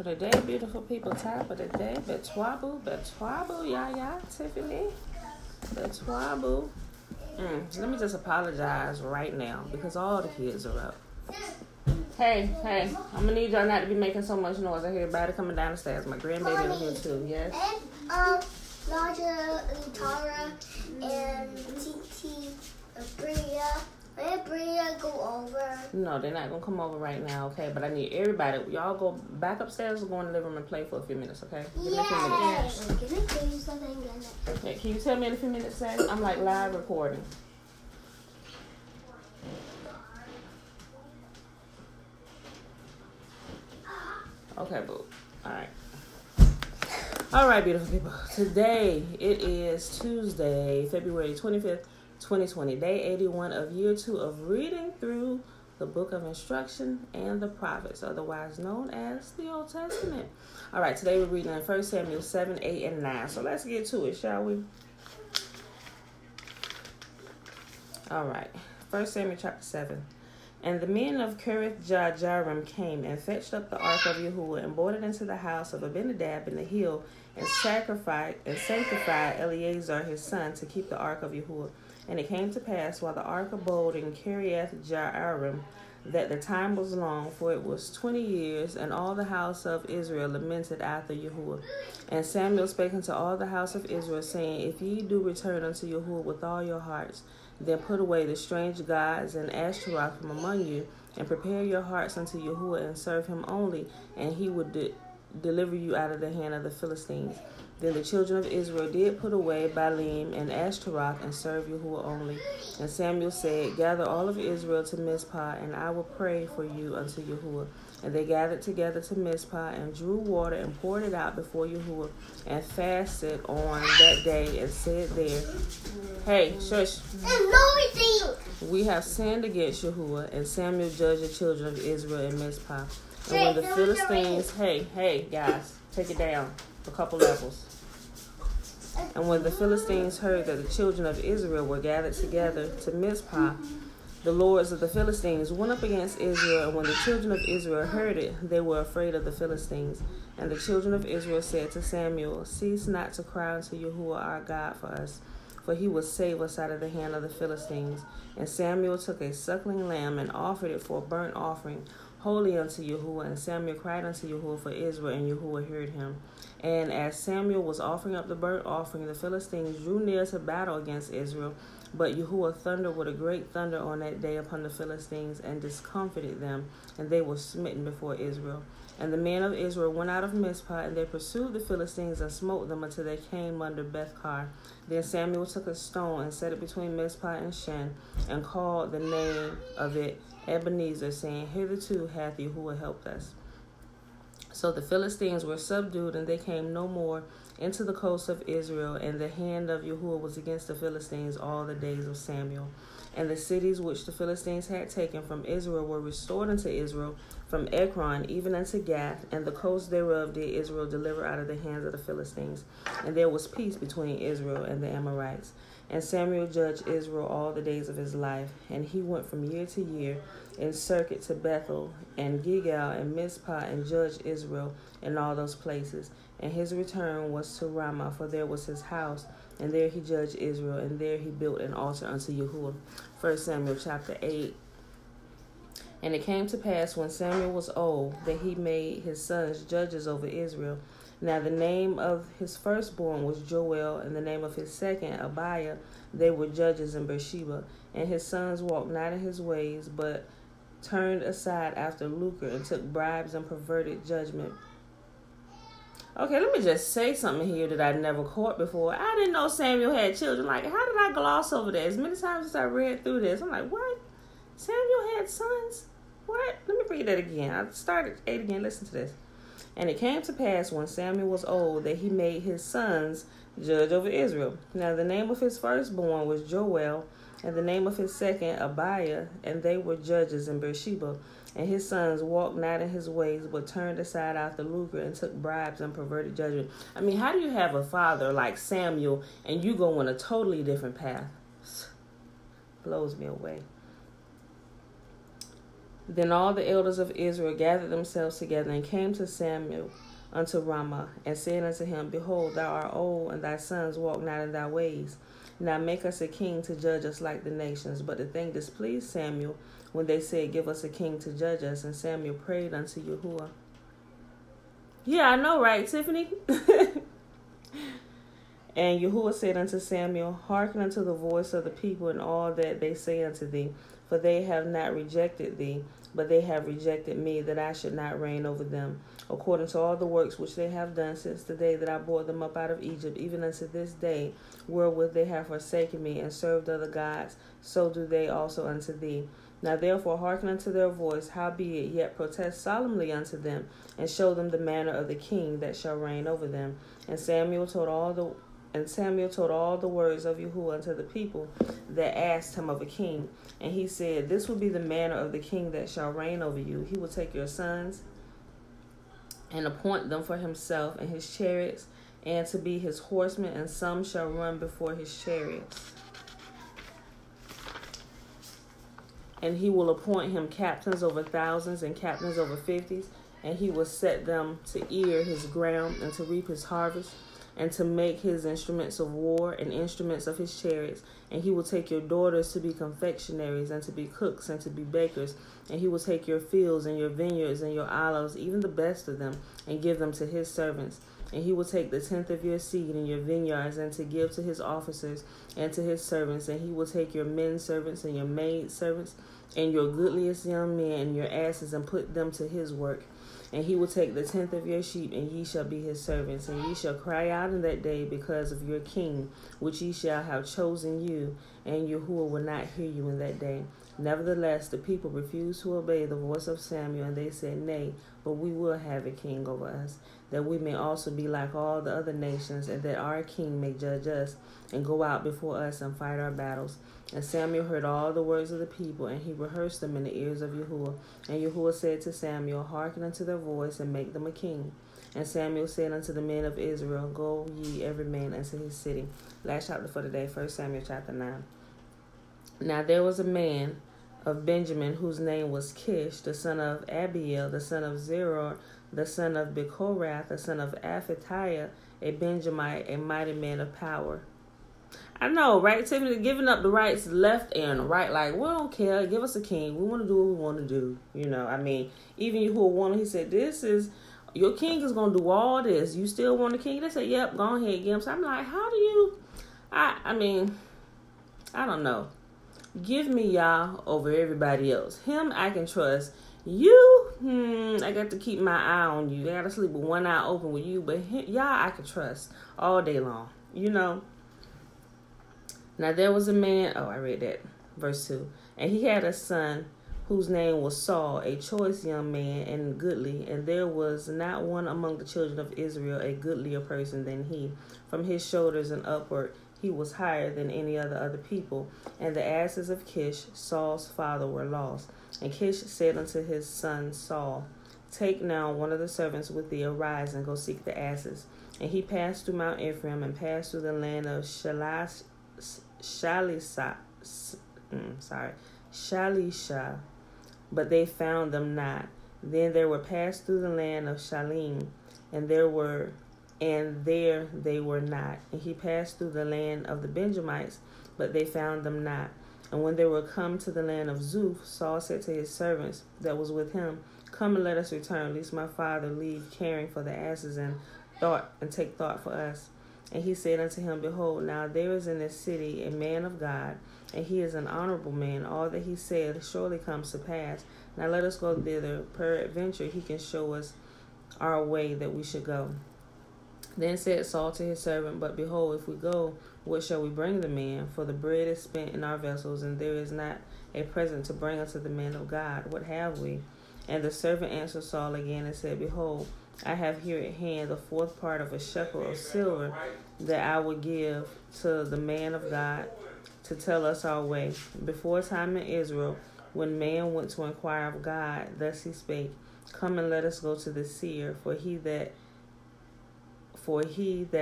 of the day, beautiful people. Top of the day. Betwabu, Yaya, Tiffany. Betwabu. Let me just apologize right now because all the kids are up. Hey, I'm gonna need y'all not to be making so much noise. I hear everybody coming down the stairs. My grandbaby is here too, yes? And, Naja, and Tara, and Titi, and Bria. Let Bria go over. No, they're not gonna come over right now, okay? But I need everybody. Y'all go back upstairs or go in the living room and play for a few minutes, okay? Give me a few minutes. Can I tell you something? Yeah, can you tell me in a few minutes, Sam? I'm like live recording. Okay, boo. All right, beautiful people. Today, it is Tuesday, February 25th, 2020, day 81 of year 2 of reading through the book of instruction and the prophets, otherwise known as the Old Testament. All right, today we're reading in 1 Samuel 7, 8, and 9. So let's get to it, shall we? All right, 1 Samuel chapter 7. And the men of Kiriath-Jearim came and fetched up the ark of Yahuwah and brought it into the house of Abinadab in the hill and sanctified Eleazar his son to keep the ark of Yahuwah. And it came to pass while the ark abode in Kiriath-Jearim that the time was long, for it was 20 years, and all the house of Israel lamented after Yahuwah. And Samuel spake unto all the house of Israel, saying, If ye do return unto Yahuwah with all your hearts, then put away the strange gods and Ashtaroth from among you, and prepare your hearts unto Yahuwah, and serve him only, and he will deliver you out of the hand of the Philistines. Then the children of Israel did put away Baalim and Ashtaroth, and serve Yahuwah only. And Samuel said, Gather all of Israel to Mizpah, and I will pray for you unto Yahuwah. And they gathered together to Mizpah, and drew water, and poured it out before Yahuwah, and fasted on that day, and said there, Hey, shush. We have sinned against Yahuwah. And Samuel judged the children of Israel in Mizpah. And when the Philistines, hey, guys, take it down a couple levels. And when the Philistines heard that the children of Israel were gathered together to Mizpah, the lords of the Philistines went up against Israel. And when the children of Israel heard it, they were afraid of the Philistines. And the children of Israel said to Samuel, Cease not to cry unto Yahuwah our God for us, for he will save us out of the hand of the Philistines. And Samuel took a suckling lamb and offered it for a burnt offering, holy unto Yahuwah. And Samuel cried unto Yahuwah for Israel, and Yahuwah heard him. And as Samuel was offering up the burnt offering, the Philistines drew near to battle against Israel. But Yahuwah thundered with a great thunder on that day upon the Philistines, and discomfited them, and they were smitten before Israel. And the men of Israel went out of Mizpah, and they pursued the Philistines, and smote them until they came under Bethkar. Then Samuel took a stone, and set it between Mizpah and Shen, and called the name of it Ebenezer, saying, Hitherto hath Yahuwah helped us. So the Philistines were subdued, and they came no more into the coast of Israel, and the hand of Yahuwah was against the Philistines all the days of Samuel. And the cities which the Philistines had taken from Israel were restored unto Israel, from Ekron even unto Gath, and the coast thereof did Israel deliver out of the hands of the Philistines. And there was peace between Israel and the Amorites. And Samuel judged Israel all the days of his life, and he went from year to year in circuit to Bethel and Gilgal and Mizpah, and judged Israel in all those places. And his return was to Ramah, for there was his house, and there he judged Israel, and there he built an altar unto Yahuwah. 1 Samuel chapter 8. And it came to pass when Samuel was old that he made his sons judges over Israel. Now the name of his firstborn was Joel, and the name of his second Abiah. They were judges in Beersheba. And his sons walked not in his ways, but turned aside after lucre, and took bribes and perverted judgment. Okay, let me just say something here that I never caught before. I didn't know Samuel had children. Like, how did I gloss over that? As many times as I read through this, I'm like, what? Samuel had sons? What? Let me read that again. I started 8 again. Listen to this. And it came to pass when Samuel was old that he made his sons judge over Israel. Now the name of his firstborn was Joel, and the name of his second Abiah, and they were judges in Beersheba. And his sons walked not in his ways, but turned aside after lucre, and took bribes and perverted judgment. I mean, how do you have a father like Samuel and you go on a totally different path? Blows me away. Then all the elders of Israel gathered themselves together and came to Samuel unto Ramah, and said unto him, Behold, thou art old, and thy sons walk not in thy ways. Now make us a king to judge us like the nations. But the thing displeased Samuel when they said, Give us a king to judge us. And Samuel prayed unto Yahuwah. Yeah, I know, right, Tiffany? And Yahuwah said unto Samuel, Hearken unto the voice of the people in all that they say unto thee, for they have not rejected thee, but they have rejected me, that I should not reign over them, according to all the works which they have done since the day that I brought them up out of Egypt, even unto this day, wherewith they have forsaken me and served other gods, so do they also unto thee. Now therefore hearken unto their voice, howbeit yet protest solemnly unto them, and show them the manner of the king that shall reign over them. And Samuel told all the words of Yahuwah unto the people that asked him of a king. And he said, This will be the manner of the king that shall reign over you. He will take your sons and appoint them for himself and his chariots, and to be his horsemen, and some shall run before his chariots. And he will appoint him captains over thousands and captains over 50s, and he will set them to ear his ground and to reap his harvest, and to make his instruments of war and instruments of his chariots. And he will take your daughters to be confectionaries, and to be cooks, and to be bakers. And he will take your fields and your vineyards and your olives, even the best of them, and give them to his servants. And he will take the 10th of your seed in your vineyards, and to give to his officers and to his servants. And he will take your men servants and your maid servants, and your goodliest young men and your asses, and put them to his work. And he will take the 10th of your sheep, and ye shall be his servants. And ye shall cry out in that day because of your king, which ye shall have chosen you, and Yahuwah will not hear you in that day. Nevertheless, the people refused to obey the voice of Samuel, and they said, Nay, but we will have a king over us, that we may also be like all the other nations, and that our king may judge us, and go out before us and fight our battles. And Samuel heard all the words of the people, and he rehearsed them in the ears of Yahuwah. And Yahuwah said to Samuel, Hearken unto their voice, and make them a king. And Samuel said unto the men of Israel, Go ye every man unto his city. Last chapter for today, 1 Samuel chapter 9. Now there was a man of Benjamin whose name was Kish, the son of Abiel, the son of Zeror, the son of Bechorath, the son of Aphatiah, a Benjamite, a mighty man of power. I know, right, Tiffany? Giving up the rights left and right, like, we don't care, give us a king. We want to do what we want to do. You know, I mean, even Yahuwah wanted, he said, your king is going to do all this. You still want a king? They said, yep, go ahead, give him. So I'm like, how do you, I mean, I don't know. Give me Yah over everybody else. Him, I can trust. You, I got to keep my eye on you. I got to sleep with one eye open with you. But Yah, I can trust all day long. You know. Now there was a man, I read that, verse 2. And he had a son whose name was Saul, a choice young man and goodly. And there was not one among the children of Israel a goodlier person than he. From his shoulders and upward, he was higher than any other people. And the asses of Kish, Saul's father, were lost. And Kish said unto his son Saul, Take now one of the servants with thee, arise, and go seek the asses. And he passed through Mount Ephraim, and passed through the land of Shalisha, but they found them not. Then they were passed through the land of Shalim, and there they were not. And he passed through the land of the Benjamites, but they found them not. And when they were come to the land of Zuph, Saul said to his servants that was with him, Come and let us return, lest my father leave caring for the asses, and take thought for us. And he said unto him, Behold, now there is in this city a man of God, and he is an honorable man. All that he said surely comes to pass. Now let us go thither. Peradventure he can show us our way that we should go. Then said Saul to his servant, But behold, if we go, what shall we bring the man? For the bread is spent in our vessels, and there is not a present to bring unto the man of God. What have we? And the servant answered Saul again and said, Behold, I have here at hand the 4th part of a shekel of silver that I will give to the man of God to tell us our way. Before time in Israel, when man went to inquire of God, thus he spake, Come and let us go to the seer, for he that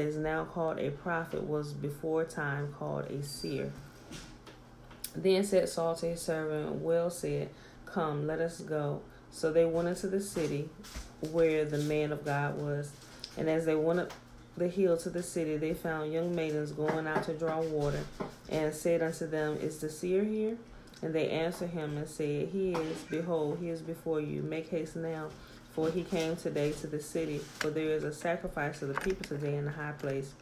is now called a prophet was before time called a seer. Then said Saul to his servant, Well said, Come, let us go. So they went into the city where the man of God was. And as they went up the hill to the city, they found young maidens going out to draw water, and said unto them, Is the seer here? And they answered him and said, He is. Behold, he is before you. Make haste now, for he came today to the city. For there is a sacrifice to the people today in the high place.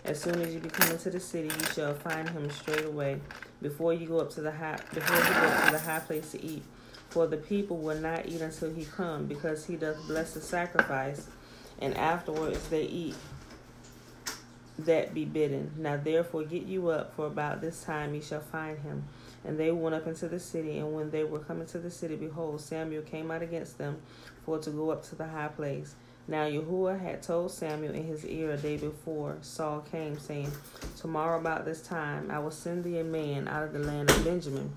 As soon as you be come into the city, you shall find him straightway, before you go up to the high place to eat. For the people will not eat until he come, because he doth bless the sacrifice, and afterwards they eat that be bidden. Now therefore get you up, for about this time ye shall find him. And they went up into the city, and when they were coming to the city, behold, Samuel came out against them for to go up to the high place. Now Yahuwah had told Samuel in his ear a day before Saul came, saying, Tomorrow about this time I will send thee a man out of the land of Benjamin,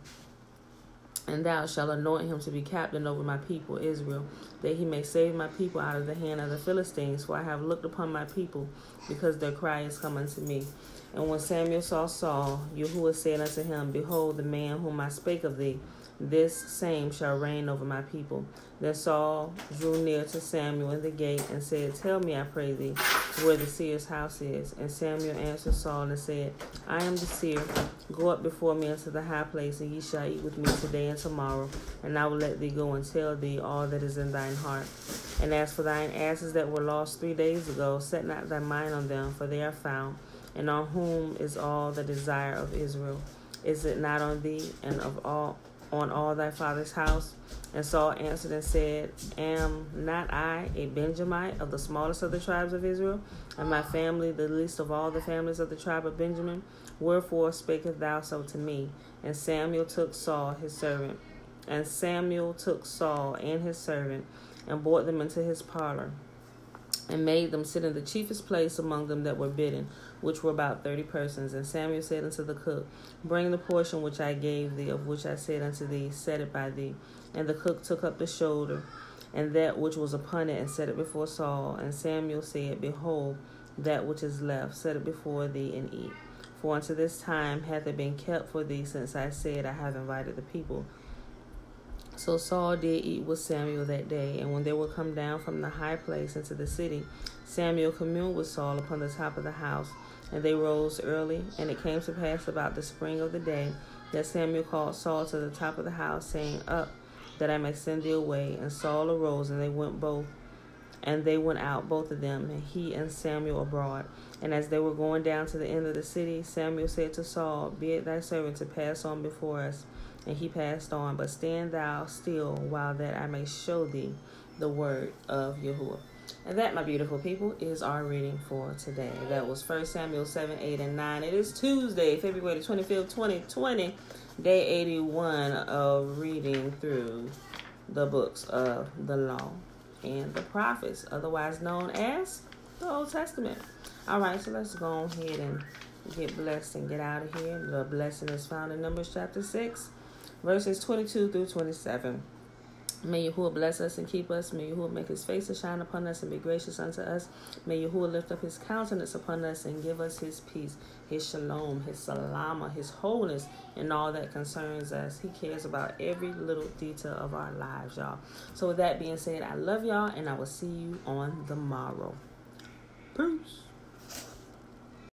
and thou shalt anoint him to be captain over my people Israel, that he may save my people out of the hand of the Philistines. For I have looked upon my people, because their cry is come unto me. And when Samuel saw Saul, Yahuwah said unto him, Behold, the man whom I spake of thee, this same shall reign over my people. Then Saul drew near to Samuel in the gate, and said, Tell me, I pray thee, where the seer's house is. And Samuel answered Saul and said, I am the seer. Go up before me into the high place, and ye shall eat with me today and tomorrow, and I will let thee go and tell thee all that is in thine heart. And as for thine asses that were lost 3 days ago, set not thy mind on them, for they are found. And on whom is all the desire of Israel? Is it not on thee, and on all thy father's house? And Saul answered and said, Am not I a Benjamite of the smallest of the tribes of Israel, and my family the least of all the families of the tribe of Benjamin? Wherefore spakest thou so to me? And Samuel took Saul and his servant, and brought them into his parlor, and made them sit in the chiefest place among them that were bidden, which were about 30 persons. And Samuel said unto the cook, Bring the portion which I gave thee, of which I said unto thee, Set it by thee. And the cook took up the shoulder, and that which was upon it, and set it before Saul. And Samuel said, Behold, that which is left, set it before thee, and eat. For unto this time hath it been kept for thee, since I said, I have invited the people. So Saul did eat with Samuel that day. And when they were come down from the high place into the city, Samuel communed with Saul upon the top of the house. And they rose early, and it came to pass about the spring of the day that Samuel called Saul to the top of the house, saying, Up, that I may send thee away. And Saul arose, and they went out, both of them, and he and Samuel abroad. And as they were going down to the end of the city, Samuel said to Saul, Be it thy servant to pass on before us. And he passed on, but stand thou still, while that I may show thee the word of Yahuwah. And that, my beautiful people, is our reading for today. That was 1 Samuel 7, 8, and 9. It is Tuesday, February 25th, 2020, day 81 of reading through the books of the law and the prophets, otherwise known as the Old Testament. All right, so let's go ahead and get blessed and get out of here. The blessing is found in Numbers chapter 6, verses 22 through 27. May Yahuwah bless us and keep us. May Yahuwah make his face to shine upon us and be gracious unto us. May Yahuwah lift up his countenance upon us and give us his peace, his shalom, his salama, his wholeness, and all that concerns us. He cares about every little detail of our lives, y'all. So with that being said, I love y'all, and I will see you on the morrow. Peace.